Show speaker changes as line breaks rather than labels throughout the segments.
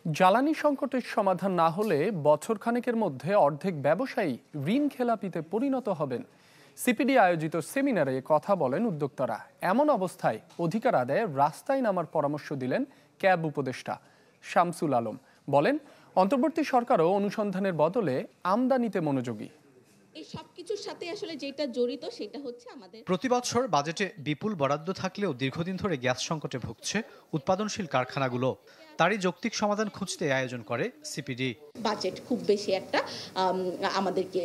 জ্বালানি সংকটের সমাধান না হলে বছরখানেকের মধ্যে অর্ধেক ব্যবসায়ী ঋণ খেলাপিতে পরিণত হবেন। সিপিডি আয়োজিত সেমিনারে কথা বলেন উদ্যোক্তারা। এমন অবস্থায় অধিকার আদায়ে রাস্তায় নামার পরামর্শ দিলেন ক্যাব উপদেষ্টা শামসুল আলম। বলেন, অন্তর্বর্তী সরকারও অনুসন্ধানের বদলে আমদানিতে মনোযোগী।
এই সবকিছুর সাথে আসলে যেটা জড়িত সেটা হচ্ছে আমাদের
প্রতি বছর বাজেটে বিপুল বরাদ্দ থাকলেও দীর্ঘদিন ধরে গ্যাস সংকটে ভুগছে উৎপাদনশীল কারখানাগুলো। তারই যৌক্তিক সমাধান খুঁজতে আয়োজন করে সিপিডি।
বাজেট খুব বেশি একটা আমাদেরকে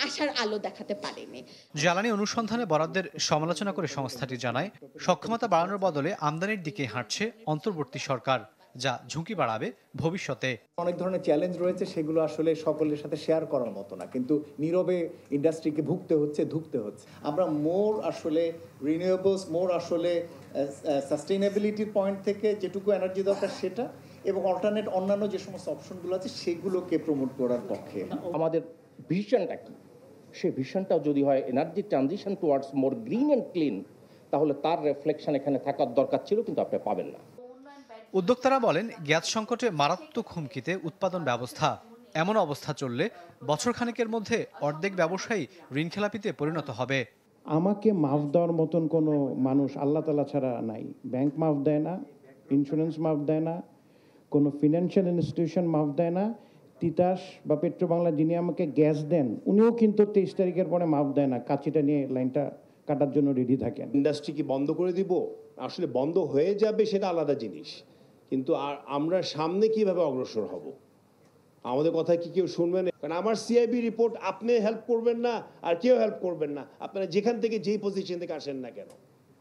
আশার আলো দেখাতে পারেনি।
জ্বালানি অনুসন্ধানে বরাদ্দের সমালোচনা করে সংস্থাটি জানায়, সক্ষমতা বাড়ানোর বদলে আমদানির দিকে হাঁটছে অন্তর্বর্তী সরকার, যা ঝুঁকি বাড়াবে ভবিষ্যতে।
অনেক ধরনের চ্যালেঞ্জ রয়েছে, সেগুলো আসলে সকলের সাথে শেয়ার করার মতো না, কিন্তু নীরবে ইন্ডাস্ট্রিকে ধুঁকতে হচ্ছে। আমরা মোর আসলে রিনিউয়েবলস, মোর আসলে সাস্টেইনেবিলিটির পয়েন্ট থেকে যেটুকু এনার্জি দরকার সেটা, এবং অল্টারনেট অন্যান্য যে সমস্ত অপশনগুলো আছে সেগুলোকে প্রমোট করার পক্ষে।
আমাদের ভিশনটা কি, সেই ভিশনটাও যদি হয় energy transition towards more green and clean, তাহলে তার রিফ্লেকশন এখানে থাকার দরকার ছিল, কিন্তু আপনি পাবেন না।
উদ্যোক্তারা বলেন, গ্যাস সংকটে মারাত্মক হুমকিতে উৎপাদন ব্যবস্থা। এমন অবস্থা চললে বছরখানেকের মধ্যে অর্ধেক ব্যবসায়ী ঋণখেলাপিতে পরিণত হবে।
আমাকে মাফ দেওয়ার মতন কোনো মানুষ আল্লাহ তাআলা ছাড়া নাই। ব্যাংক মাফ দেয় না, ইন্স্যুরেন্স মাফ দেয় না, কোনো ফিনান্সিয়াল ইনস্টিটিউশন মাফ দেয় না। তিতাস বা পেট্রোবাংলা যিনি আমাকে গ্যাস দেন, উনিও কিন্তু 23 তারিখের পরে মাফ দেয় না। কাচিটা নিয়ে লাইনটা কাটার জন্য রেডি থাকেন।
ইন্ডাস্ট্রি কি বন্ধ করে দিব? আসলে বন্ধ হয়ে যাবে সেটা আলাদা জিনিস, কিন্তু আর আমরা সামনে কিভাবে অগ্রসর হব, আমাদের কথা কি কেউ শুনবেন? কারণ আমার সিআইবি রিপোর্ট আপনি হেল্প করবেন না, আর কেউ হেল্প করবেন না, আপনারা যেখান থেকে যেই পজিশন থেকে আসেন না কেন,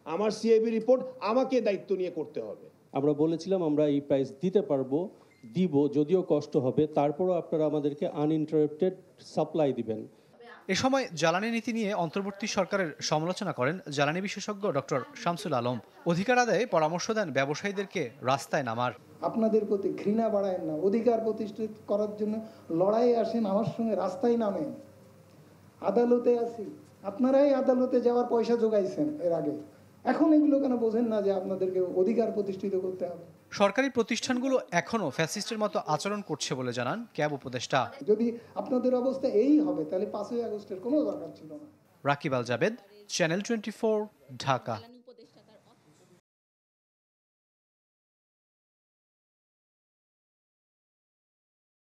আমার সিআইবি রিপোর্ট আমাকে দায়িত্ব নিয়ে করতে হবে।
আমরা বলেছিলাম আমরা এই প্রাইস দিতে পারবো, দিব, যদিও কষ্ট হবে, তারপরও আপনারা আমাদেরকে আনইন্টারাপ্টেড সাপ্লাই দিবেন।
এ সময় জ্বালানি নীতি নিয়ে অন্তর্বর্তী সরকারের সমালোচনা করেন জ্বালানি বিশেষজ্ঞ ডক্টর শামসুল আলম। অধিকার আদায়ে পরামর্শ দেন ব্যবসায়ীদেরকে রাস্তায় নামার।
আপনাদের প্রতি ঘৃণা বাড়ায়েন না, অধিকার প্রতিষ্ঠিত করার জন্য লড়াই আসেন, আমার সঙ্গে রাস্তায় নামেন। আদালতে আসি, আপনারাই আদালতে যাওয়ার পয়সা জোগাইছেন এর আগে, এখন এগুলো কেন বোঝেন না যে আপনাদেরকে অধিকার প্রতিষ্ঠিত করতে হবে?
সরকারি প্রতিষ্ঠানগুলো এখনো ফ্যাসিস্টের মতো আচরণ করছে বলে জানান ক্যাব উপদেষ্টা।
যদি আপনাদের অবস্থা এই হবে তাহলে 5ই আগস্টের কোনো দরকার ছিল না।
রাকিব আল জাবেদ, চ্যানেল 24, ঢাকা।